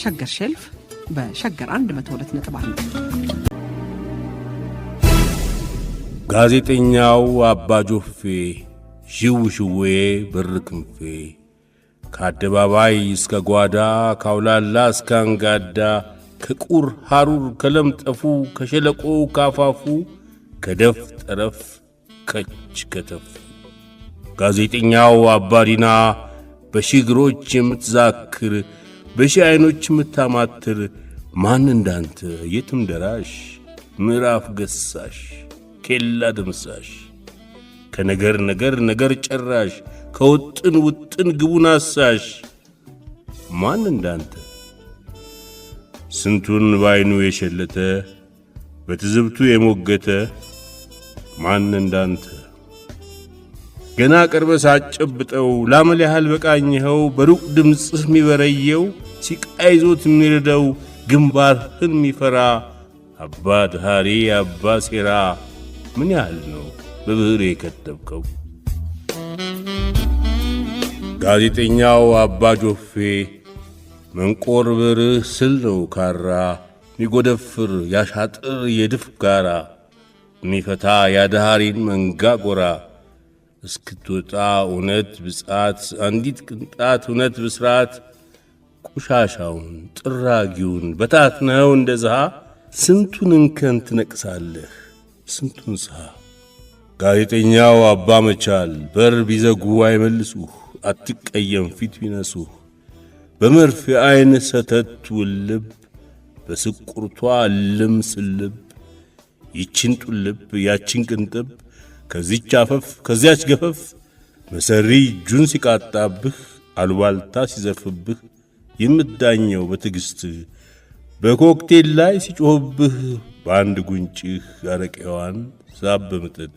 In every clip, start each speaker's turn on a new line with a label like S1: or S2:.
S1: ሸገር ሼልፍ በሸገር 102.1
S2: ጋዜጠኛው አባ ጆፌ ሽውሽዌ ብርክንፌ ከአደባባይ እስከ ጓዳ ካውላላ እስከ አንጋዳ ከቁር ሐሩር ከለምጠፉ ከሸለቆ ካፋፉ ከደፍ ጠረፍ ከች ከተፍ ጋዜጠኛው አባዲና በሽግሮች የምትዛክር በሺህ አይኖች የምታማትር ማን እንዳንተ የትም ደራሽ ምዕራፍ ገሳሽ ኬላ ደምሳሽ ከነገር ነገር ጨራሽ ከውጥን ውጥን ግቡን አሳሽ ማን እንዳንተ ስንቱን ባይኑ የሸለተ በትዝብቱ የሞገተ ማን እንዳንተ ገና ቀርበ ሳጨብጠው ላመል ያህል በቃኝኸው በሩቅ ድምጽህ የሚበረየው ሲቃይዞት የሚረደው ግንባርህን የሚፈራ አባ ድሃሪ አባ ሴራ ምን ያህል ነው በብዕር የከተብከው ጋዜጠኛው አባ ጆፌ መንቆር ብርህ ስል ነው ካራ ሚጎደፍር ያሻጥር የድፍ ጋራ ሚፈታ ያድሃሪን መንጋ ጎራ እስክትወጣ እውነት ብጻት አንዲት ቅንጣት እውነት ብስራት ቁሻሻውን ጥራጊውን በታትነው እንደዛ ስንቱን እንከን ትነቅሳለህ ስንቱን ሳ ጋዜጠኛው አባ መቻል በር ቢዘጉ አይመልሱህ አትቀየም ፊት ቢነሱህ በመርፌ አይን ሰተት ውልብ በስቁርቷ ልም ስልብ ይችን ጡልብ ያችን ቅንጥብ ከዚች አፈፍ ከዚያች ገፈፍ መሰሪ እጁን ሲቃጣብህ አልባልታ ሲዘፍብህ የምትዳኘው በትዕግስት በኮክቴል ላይ ሲጮህብህ በአንድ ጉንጭህ አረቄዋን ሳብ በመጠጥ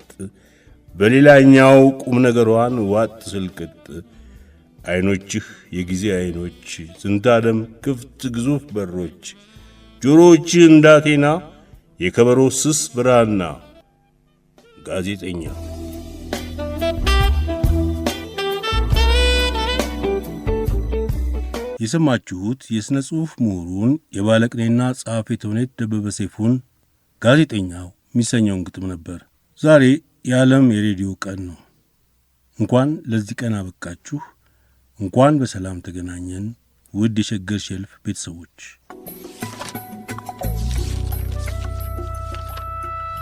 S2: በሌላኛው ቁም ነገሯን ዋጥ ስልቅጥ አይኖችህ የጊዜ አይኖች ስንታለም ክፍት ግዙፍ በሮች ጆሮችህ እንዳቴና የከበሮ ስስ ብራና ጋዜጠኛ የሰማችሁት የሥነ ጽሑፍ ምሁሩን የባለቅኔና ጸሐፌ ተውኔት ደበበ ሰይፉን ጋዜጠኛው የሚሰኘውን ግጥም ነበር። ዛሬ የዓለም የሬዲዮ ቀን ነው። እንኳን ለዚህ ቀን አበቃችሁ። እንኳን በሰላም ተገናኘን። ውድ የሸገር ሼልፍ ቤተሰቦች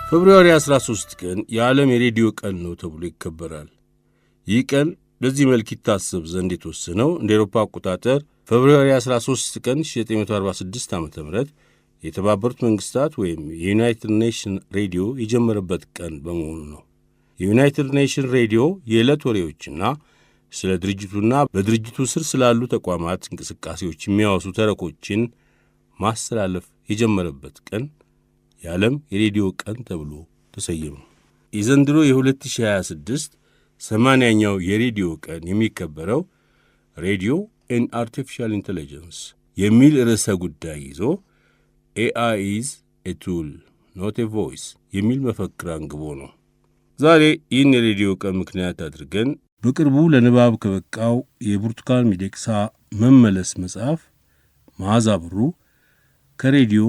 S2: ፌብሩዋሪ 13 ቀን የዓለም የሬዲዮ ቀን ነው ተብሎ ይከበራል። ይህ ቀን በዚህ መልክ ይታሰብ ዘንድ የተወሰነው እንደ አውሮፓ አቆጣጠር ፌብሩዋሪ 13 ቀን 1946 ዓ.ም የተባበሩት መንግስታት ወይም የዩናይትድ ኔሽን ሬዲዮ የጀመረበት ቀን በመሆኑ ነው። የዩናይትድ ኔሽን ሬዲዮ የዕለት ወሬዎችና ስለ ድርጅቱና በድርጅቱ ስር ስላሉ ተቋማት እንቅስቃሴዎች የሚያወሱ ተረኮችን ማስተላለፍ የጀመረበት ቀን የዓለም የሬዲዮ ቀን ተብሎ ተሰየመ። የዘንድሮ የ2026 80ኛው የሬዲዮ ቀን የሚከበረው ሬዲዮ ኤንድ አርቲፊሻል ኢንቴሊጀንስ የሚል ርዕሰ ጉዳይ ይዞ AI is a tool, not a voice የሚል መፈክር አንግቦ ነው። ዛሬ ይህን የሬዲዮ ቀን ምክንያት አድርገን በቅርቡ ለንባብ ከበቃው የብርቱካን ሚደቅሳ መመለስ መጽሐፍ መዓዛ ብሩ ከሬዲዮ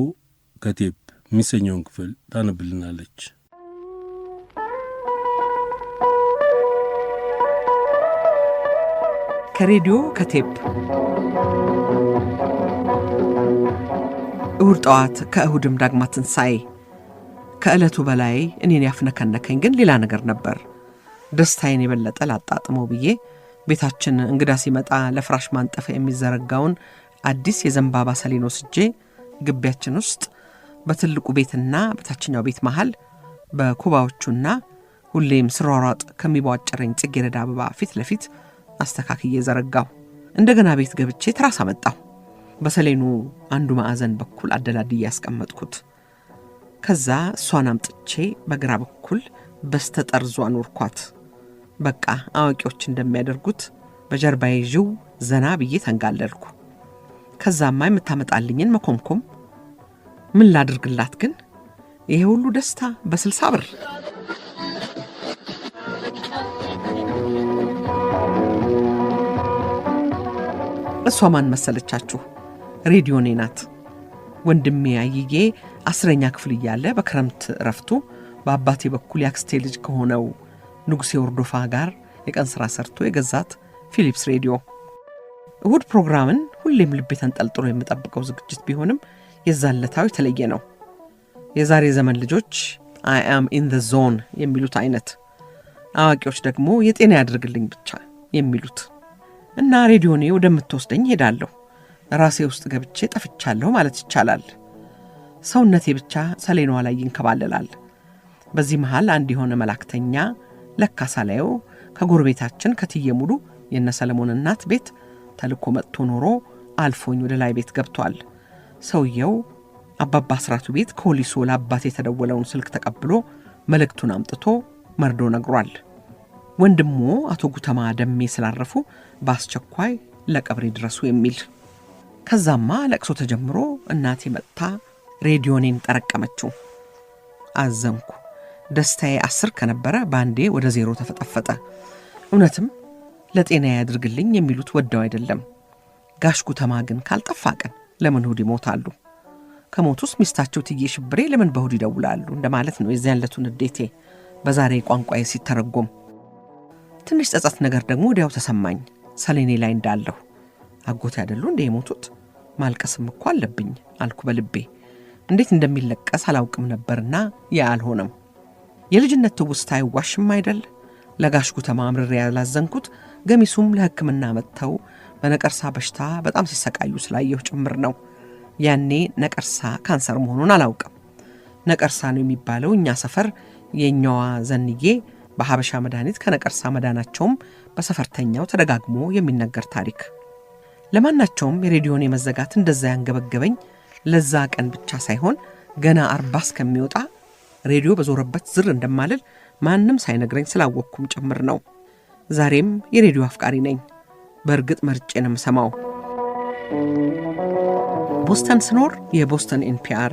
S2: ከቴፕ የሚሰኘውን ክፍል ታነብልናለች።
S1: ከሬዲዮ ከቴፕ እሁድ ጠዋት ከእሁድም ዳግማ ትንሣኤ ከዕለቱ በላይ እኔን ያፍነከነከኝ ግን ሌላ ነገር ነበር። ደስታዬን የበለጠ ላጣጥመው ብዬ ቤታችን እንግዳ ሲመጣ ለፍራሽ ማንጠፍ የሚዘረጋውን አዲስ የዘንባባ ሰሌን ወስጄ ግቢያችን ውስጥ በትልቁ ቤትና በታችኛው ቤት መሃል በኩባዎቹና ሁሌም ስሯሯጥ ከሚቧጨረኝ ጽጌረዳ አበባ ፊት ለፊት አስተካክዬ ዘረጋሁ። እንደገና ቤት ገብቼ ትራስ አመጣሁ። በሰሌኑ አንዱ ማዕዘን በኩል አደላድዬ ያስቀመጥኩት። ከዛ እሷን አምጥቼ በግራ በኩል በስተጠርዙ አኖርኳት። በቃ አዋቂዎች እንደሚያደርጉት በጀርባዬ ዥው ዘና ብዬ ተንጋለልኩ። ከዛማ የምታመጣልኝን መኮምኮም ምን ላድርግላት ግን ይሄ ሁሉ ደስታ በ60 ብር። እሷ ማን መሰለቻችሁ? ሬዲዮኔ ናት። ወንድሜ አየዬ 10ኛ ክፍል እያለ በክረምት ረፍቱ በአባቴ በኩል ያክስቴ ልጅ ከሆነው ንጉሴ ወርዶፋ ጋር የቀን ሥራ ሰርቶ የገዛት ፊሊፕስ ሬዲዮ። እሁድ ፕሮግራምን ሁሌም ልቤ ተንጠልጥሎ የምጠብቀው ዝግጅት ቢሆንም የዛለታው የተለየ ነው። የዛሬ ዘመን ልጆች I am in the zone የሚሉት አይነት፣ አዋቂዎች ደግሞ የጤና ያድርግልኝ ብቻ የሚሉት እና ሬዲዮኔ ወደምትወስደኝ ሄዳለሁ። ራሴ ውስጥ ገብቼ ጠፍቻለሁ ማለት ይቻላል። ሰውነቴ ብቻ ሰሌኗ ላይ ይንከባለላል። በዚህ መሃል አንድ የሆነ መላእክተኛ ለካ ሳላየው ከጎረቤታችን ከትየ ሙሉ የነ ሰለሞን እናት ቤት ተልኮ መጥቶ ኖሮ አልፎኝ ወደ ላይ ቤት ገብቷል። ሰውየው አባባ አስራቱ ቤት ከወሊሶ ለአባቴ የተደወለውን ስልክ ተቀብሎ መልእክቱን አምጥቶ መርዶ ነግሯል። ወንድሞ አቶ ጉተማ ደሜ ስላረፉ በአስቸኳይ ለቀብሬ ድረሱ የሚል። ከዛማ ለቅሶ ተጀምሮ እናቴ መጥታ ሬዲዮኔን ጠረቀመችው። አዘንኩ። ደስታዬ 10 ከነበረ ባንዴ ወደ 0 ተፈጠፈጠ። እውነትም ለጤና ያድርግልኝ የሚሉት ወደው አይደለም። ጋሽ ጉተማ ግን ካልጠፋ ቀን ለምን እሁድ ይሞታሉ? ከሞቱስ ሚስታቸው ትዬ ሽብሬ ለምን በእሁድ ይደውላሉ እንደማለት ነው የዚያን ዕለቱን ንዴቴ በዛሬ ቋንቋዬ ሲተረጎም። ትንሽ ጸጸት ነገር ደግሞ ወዲያው ተሰማኝ። ሰሌኔ ላይ እንዳለሁ አጎቴ አይደሉ እንደ የሞቱት? ማልቀስም እኮ አለብኝ አልኩ በልቤ። እንዴት እንደሚለቀስ አላውቅም ነበርና ያ አልሆነም። የልጅነት ትውስታ አይዋሽም አይደል? ለጋሽ ጉተማ አምርሬ ያላዘንኩት ገሚሱም ለሕክምና መጥተው በነቀርሳ በሽታ በጣም ሲሰቃዩ ስላየሁ ጭምር ነው። ያኔ ነቀርሳ ካንሰር መሆኑን አላውቅም። ነቀርሳ ነው የሚባለው እኛ ሰፈር የኛዋ ዘንዬ በሐበሻ መድኃኒት ከነቀርሳ መዳናቸውም በሰፈርተኛው ተደጋግሞ የሚነገር ታሪክ። ለማናቸውም የሬዲዮን የመዘጋት እንደዛ ያንገበገበኝ ለዛ ቀን ብቻ ሳይሆን ገና 40 እስከሚወጣ ሬዲዮ በዞረበት ዝር እንደማልል ማንም ሳይነግረኝ ስላወቅኩም ጭምር ነው። ዛሬም የሬዲዮ አፍቃሪ ነኝ። በእርግጥ መርጬንም ሰማው። ቦስተን ስኖር የቦስተን ኤንፒአር፣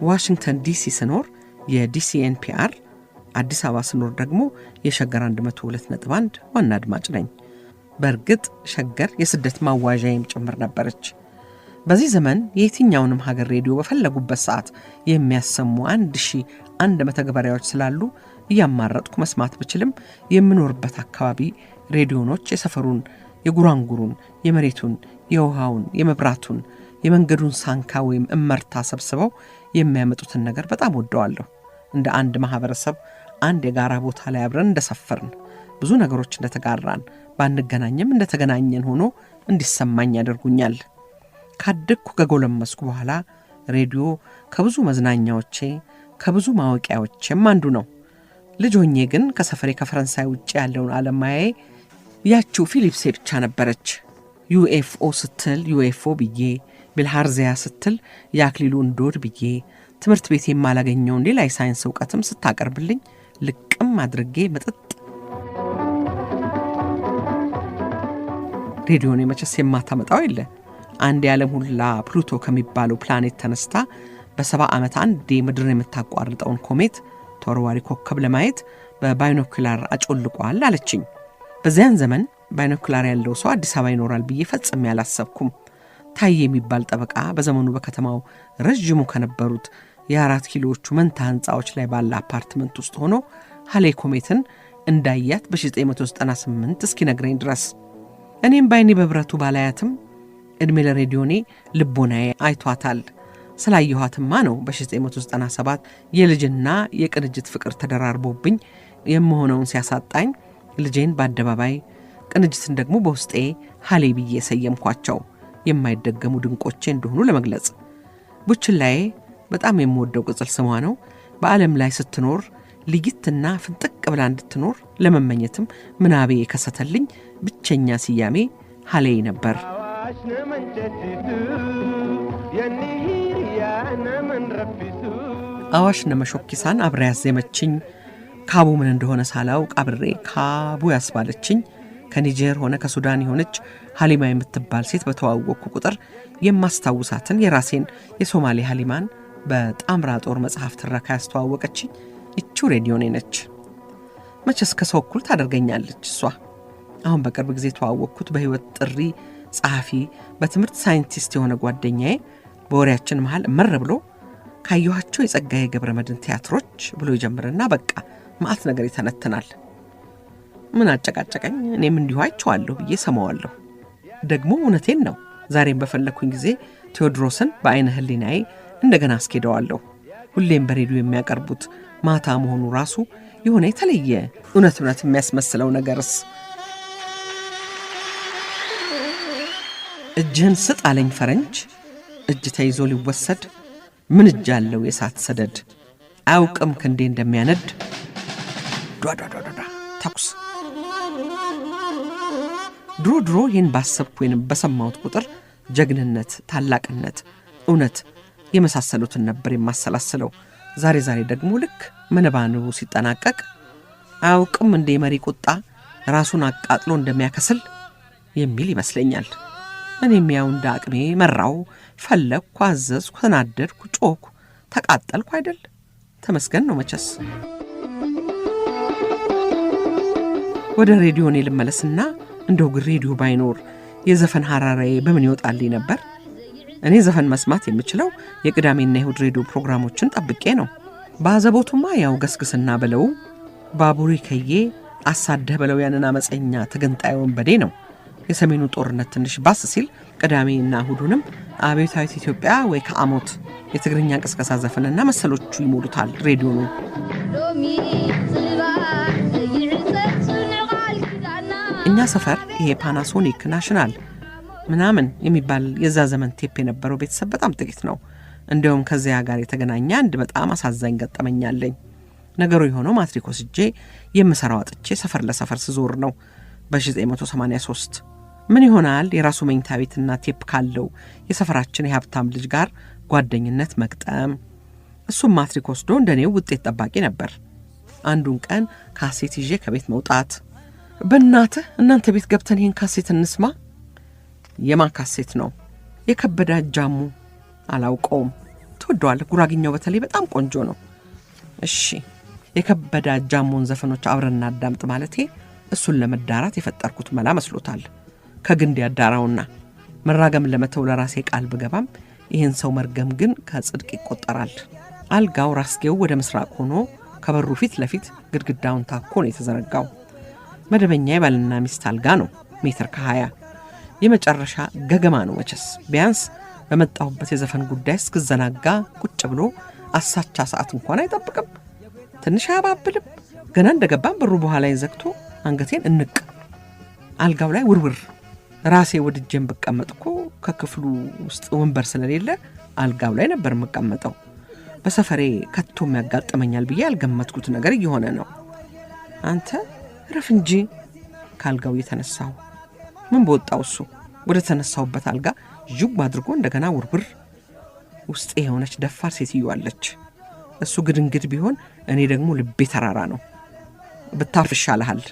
S1: ዋሽንግተን ዲሲ ስኖር የዲሲ ኤንፒአር፣ አዲስ አበባ ስኖር ደግሞ የሸገር 102.1 ዋና አድማጭ ነኝ። በእርግጥ ሸገር የስደት ማዋዣዬም ጭምር ነበረች። በዚህ ዘመን የየትኛውንም ሀገር ሬዲዮ በፈለጉበት ሰዓት የሚያሰሙ 1000 መተግበሪያዎች ስላሉ እያማረጥኩ መስማት ብችልም የምኖርበት አካባቢ ሬዲዮኖች የሰፈሩን፣ የጉራንጉሩን፣ የመሬቱን፣ የውሃውን፣ የመብራቱን፣ የመንገዱን ሳንካ ወይም እመርታ ሰብስበው የሚያመጡትን ነገር በጣም ወደዋለሁ። እንደ አንድ ማህበረሰብ አንድ የጋራ ቦታ ላይ አብረን እንደሰፈርን፣ ብዙ ነገሮች እንደተጋራን፣ ባንገናኝም እንደተገናኘን ሆኖ እንዲሰማኝ ያደርጉኛል። ካደግኩ ከጎለመስኩ በኋላ ሬዲዮ ከብዙ መዝናኛዎቼ ከብዙ ማወቂያዎቼም አንዱ ነው። ልጅ ሆኜ ግን ከሰፈሬ ከፈረንሳይ ውጭ ያለውን ዓለም ማያዬ ያቺው ፊሊፕሴ ብቻ ነበረች። ዩኤፍኦ ስትል ዩኤፍኦ ብዬ፣ ቢልሃርዚያ ስትል የአክሊሉ እንዶድ ብዬ፣ ትምህርት ቤት የማላገኘውን ሌላ የሳይንስ እውቀትም ስታቀርብልኝ ልቅም አድርጌ መጥጥ። ሬዲዮን የመቸስ የማታመጣው የለ። አንድ የዓለም ሁላ ፕሉቶ ከሚባለው ፕላኔት ተነስታ በ70 ዓመት አንዴ ምድርን የምታቋርጠውን ኮሜት ተወርዋሪ ኮከብ ለማየት በባይኖኩላር አጮልቋል አለችኝ። በዚያን ዘመን ባይኖኩላር ያለው ሰው አዲስ አበባ ይኖራል ብዬ ፈጽሜ አላሰብኩም። ታዬ የሚባል ጠበቃ በዘመኑ በከተማው ረጅሙ ከነበሩት የ4 ኪሎዎቹ መንታ ህንፃዎች ላይ ባለ አፓርትመንት ውስጥ ሆኖ ሀሌ ኮሜትን እንዳያት በ1998 እስኪነግረኝ ድረስ እኔም ባይኔ በብረቱ ባላያትም እድሜ ለሬዲዮኔ ልቦናዬ አይቷታል። ስላየኋትማ ነው በ1997 የልጅና የቅንጅት ፍቅር ተደራርቦብኝ የምሆነውን ሲያሳጣኝ ልጄን በአደባባይ ቅንጅትን ደግሞ በውስጤ ሀሌ ብዬ ሰየምኳቸው። የማይደገሙ ድንቆቼ እንደሆኑ ለመግለጽ። ቡችላዬ በጣም የምወደው ቅጽል ስሟ ነው። በዓለም ላይ ስትኖር ልይትና ፍንጥቅ ብላ እንድትኖር ለመመኘትም ምናቤ የከሰተልኝ ብቸኛ ስያሜ ሀሌ ነበር። አዋሽ ነመሾኪሳን አብሬ ያዜመችኝ፣ ካቡ ምን እንደሆነ ሳላውቅ አብሬ ካቡ ያስባለችኝ፣ ከኒጀር ሆነ ከሱዳን የሆነች ሀሊማ የምትባል ሴት በተዋወቅኩ ቁጥር የማስታውሳትን የራሴን የሶማሌ ሀሊማን በጣምራ ጦር መጽሐፍ ትረካ ያስተዋወቀችኝ ይቺው ሬዲዮኔ ነች። መቼስ ከሰው እኩል ታደርገኛለች እሷ። አሁን በቅርብ ጊዜ ተዋወቅኩት በህይወት ጥሪ ጸሐፊ በትምህርት ሳይንቲስት የሆነ ጓደኛዬ በወሬያችን መሃል መር ብሎ ካየኋቸው የጸጋዬ ገብረመድህን ቲያትሮች ብሎ ይጀምርና በቃ ማአት ነገር ይተነትናል። ምን አጨቃጨቀኝ? እኔም እንዲሁ አይቼዋለሁ ብዬ ሰማዋለሁ። ደግሞ እውነቴን ነው። ዛሬም በፈለኩኝ ጊዜ ቴዎድሮስን በአይነ ህሊናዬ እንደገና አስኬደዋለሁ። ሁሌም በሬዲዮ የሚያቀርቡት ማታ መሆኑ ራሱ የሆነ የተለየ እውነት የሚያስመስለው ነገርስ። እጅህን ስጥ አለኝ ፈረንጅ፣ እጅ ተይዞ ሊወሰድ ምን እጅ አለው የሳት ሰደድ፣ አያውቅም ክንዴ እንደሚያነድ ዷዷዷዷ ተኩስ። ድሮ ይህን ባሰብኩ ወይንም በሰማሁት ቁጥር ጀግንነት፣ ታላቅነት፣ እውነት የመሳሰሉትን ነበር የማሰላስለው። ዛሬ ደግሞ ልክ መነባንቡ ሲጠናቀቅ አያውቅም እንደ መሪ ቁጣ ራሱን አቃጥሎ እንደሚያከስል የሚል ይመስለኛል። እኔም ያው እንደ አቅሜ መራው፣ ፈለግኩ፣ አዘዝኩ፣ ተናደድኩ፣ ጮኩ፣ ተቃጠልኩ አይደል? ተመስገን ነው መቸስ። ወደ ሬዲዮኔ ልመለስና እንደው ግን ሬዲዮ ባይኖር የዘፈን ሐራራዬ በምን ይወጣልኝ ነበር? እኔ ዘፈን መስማት የምችለው የቅዳሜና የእሁድ ሬዲዮ ፕሮግራሞችን ጠብቄ ነው። ባዘቦቱማ ያው ገስግስና በለው፣ ባቡሪ ከዬ አሳደህ በለው ያንን አመፀኛ ተገንጣይ ወንበዴ ነው። የሰሜኑ ጦርነት ትንሽ ባስ ሲል ቅዳሜና እሁዱንም አብዮታዊት ኢትዮጵያ ወይ ከአሞት የትግርኛ ቅስቀሳ ዘፈንና መሰሎቹ ይሞሉታል ሬዲዮኑ። እኛ ሰፈር ይሄ ፓናሶኒክ ናሽናል ምናምን የሚባል የዛ ዘመን ቴፕ የነበረው ቤተሰብ በጣም ጥቂት ነው። እንዲያውም ከዚያ ጋር የተገናኘ አንድ በጣም አሳዛኝ ገጠመኛለኝ። ነገሩ የሆነው ማትሪክ ወስጄ የምሰራው አጥቼ ሰፈር ለሰፈር ስዞር ነው በ1983። ምን ይሆናል የራሱ መኝታ ቤትና ቴፕ ካለው የሰፈራችን የሀብታም ልጅ ጋር ጓደኝነት መቅጠም። እሱም ማትሪክ ወስዶ እንደኔው ውጤት ጠባቂ ነበር። አንዱን ቀን ካሴት ይዤ ከቤት መውጣት። በእናትህ እናንተ ቤት ገብተን ይህን ካሴት እንስማ። የማን ካሴት ነው? የከበደ አጃሙ። አላውቀውም። ትወደዋለህ? ጉራግኛው በተለይ በጣም ቆንጆ ነው። እሺ የከበደ አጃሙን ዘፈኖች አብረን እናዳምጥ ማለቴ እሱን ለመዳራት የፈጠርኩት መላ መስሎታል። ከግንድ ያዳራውና መራገም ለመተው ለራሴ ቃል ብገባም ይህን ሰው መርገም ግን ከጽድቅ ይቆጠራል። አልጋው ራስጌው ወደ ምስራቅ ሆኖ ከበሩ ፊት ለፊት ግድግዳውን ታኮ ነው የተዘረጋው። መደበኛ የባልና ሚስት አልጋ ነው፣ ሜትር ከ20 የመጨረሻ ገገማ ነው መቸስ። ቢያንስ በመጣሁበት የዘፈን ጉዳይ እስክዘናጋ ቁጭ ብሎ አሳቻ ሰዓት እንኳን አይጠብቅም። ትንሽ አያባብልም። ገና እንደገባም በሩ በኋላ ይዘግቶ አንገቴን እንቅ አልጋው ላይ ውርውር። ራሴ ወድጄን ብቀመጥኩ ከክፍሉ ውስጥ ወንበር ስለሌለ አልጋው ላይ ነበር የምቀመጠው። በሰፈሬ ከቶም ያጋጥመኛል ብዬ ያልገመትኩት ነገር እየሆነ ነው። አንተ ረፍ እንጂ ካልጋው የተነሳው ምን በወጣው እሱ ወደ ተነሳውበት አልጋ ጅብ አድርጎ እንደገና ውርውር። ውስጤ የሆነች ደፋር ሴትዮ አለች። እሱ ግድንግድ ቢሆን እኔ ደግሞ ልቤ ተራራ ነው። ብታርፍ ይሻልሃል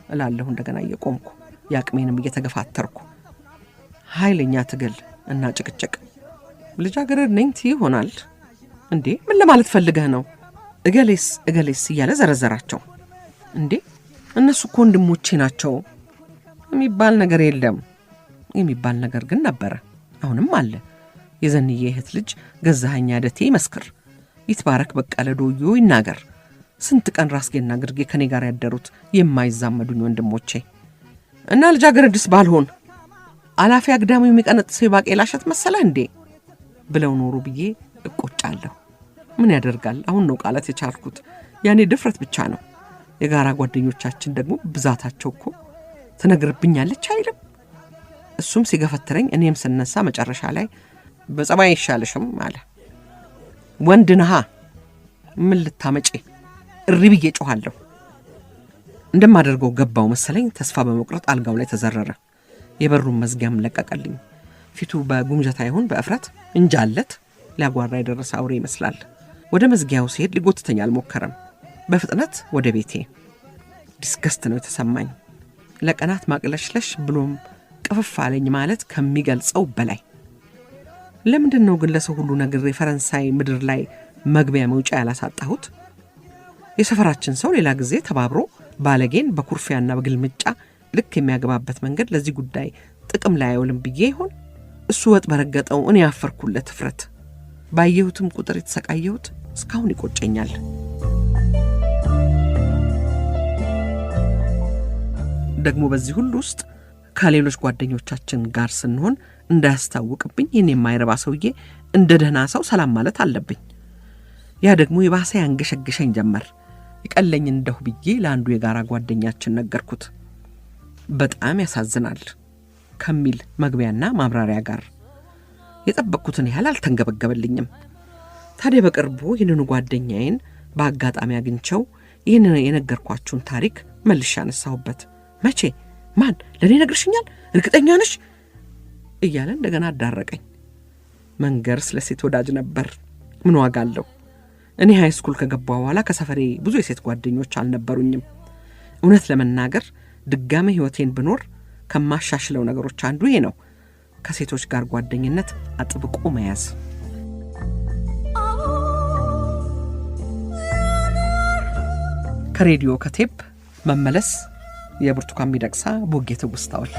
S1: እላለሁ እንደገና እየቆምኩ ያቅሜንም እየተገፋተርኩ። ኃይለኛ ትግል እና ጭቅጭቅ። ልጃገረድ ነኝ ትይ ይሆናል እንዴ? ምን ለማለት ፈልገህ ነው? እገሌስ እያለ ዘረዘራቸው። እንዴ እነሱ እኮ ወንድሞቼ ናቸው የሚባል ነገር የለም። የሚባል ነገር ግን ነበረ፣ አሁንም አለ። የዘንዬ እህት ልጅ ገዛኸኝ አደቴ ይመስክር፣ ይትባረክ በቀለ ዶዮ ይናገር። ስንት ቀን ራስጌና ግርጌ ከኔ ጋር ያደሩት የማይዛመዱኝ ወንድሞቼ እና ልጃገረድስ ባልሆን አላፊ አግዳሙ የሚቀነጥሰው የባቄላ እሸት መሰለህ እንዴ ብለው ኖሩ ብዬ እቆጫለሁ። ምን ያደርጋል፣ አሁን ነው ቃላት የቻልኩት። ያኔ ድፍረት ብቻ ነው። የጋራ ጓደኞቻችን ደግሞ ብዛታቸው እኮ ትነግርብኛለች አይልም። እሱም ሲገፈትረኝ እኔም ስነሳ መጨረሻ ላይ በጸባይ ይሻልሽም አለ። ወንድ ነሃ ምን ልታመጪ? እሪ ብዬ ጮኻለሁ። እንደማደርገው ገባው መሰለኝ። ተስፋ በመቁረጥ አልጋው ላይ ተዘረረ። የበሩን መዝጊያም ለቀቀልኝ። ፊቱ በጉምጀታ ይሁን በእፍረት እንጃለት ሊያጓራ የደረሰ አውሬ ይመስላል። ወደ መዝጊያው ሲሄድ ሊጎትተኝ አልሞከረም። በፍጥነት ወደ ቤቴ። ዲስገስት ነው የተሰማኝ። ለቀናት ማቅለሽለሽ ብሎም ቅፍፍ አለኝ ማለት ከሚገልጸው በላይ። ለምንድን ነው ግን ለሰው ሁሉ ነገር የፈረንሳይ ምድር ላይ መግቢያ መውጫ ያላሳጣሁት? የሰፈራችን ሰው ሌላ ጊዜ ተባብሮ ባለጌን በኩርፊያና በግልምጫ ልክ የሚያገባበት መንገድ ለዚህ ጉዳይ ጥቅም ላይ አይውልም ብዬ ይሆን? እሱ ወጥ በረገጠው እኔ ያፈርኩለት እፍረት። ባየሁትም ቁጥር የተሰቃየሁት እስካሁን ይቆጨኛል። ደግሞ በዚህ ሁሉ ውስጥ ከሌሎች ጓደኞቻችን ጋር ስንሆን እንዳያስታውቅብኝ ይህን የማይረባ ሰውዬ እንደ ደህና ሰው ሰላም ማለት አለብኝ። ያ ደግሞ የባሰ ያንገሸግሸኝ ጀመር። ይቀለኝ እንደሁ ብዬ ለአንዱ የጋራ ጓደኛችን ነገርኩት። በጣም ያሳዝናል ከሚል መግቢያና ማብራሪያ ጋር የጠበቅኩትን ያህል አልተንገበገበልኝም። ታዲያ በቅርቡ ይህንኑ ጓደኛዬን በአጋጣሚ አግኝቸው ይህን የነገርኳችሁን ታሪክ መልሼ አነሳሁበት። መቼ? ማን? ለእኔ ነግርሽኛል? እርግጠኛ ነሽ? እያለ እንደገና አዳረቀኝ። መንገር ስለ ሴት ወዳጅ ነበር። ምን ዋጋ አለው? እኔ ሃይስኩል ከገባሁ በኋላ ከሰፈሬ ብዙ የሴት ጓደኞች አልነበሩኝም። እውነት ለመናገር ድጋሜ ሕይወቴን ብኖር ከማሻሽለው ነገሮች አንዱ ይሄ ነው፣ ከሴቶች ጋር ጓደኝነት አጥብቆ መያዝ። ከሬዲዮ ከቴፕ መመለስ። የብርቱካን ሚደቅሳ ቦጌ ትውስታዎች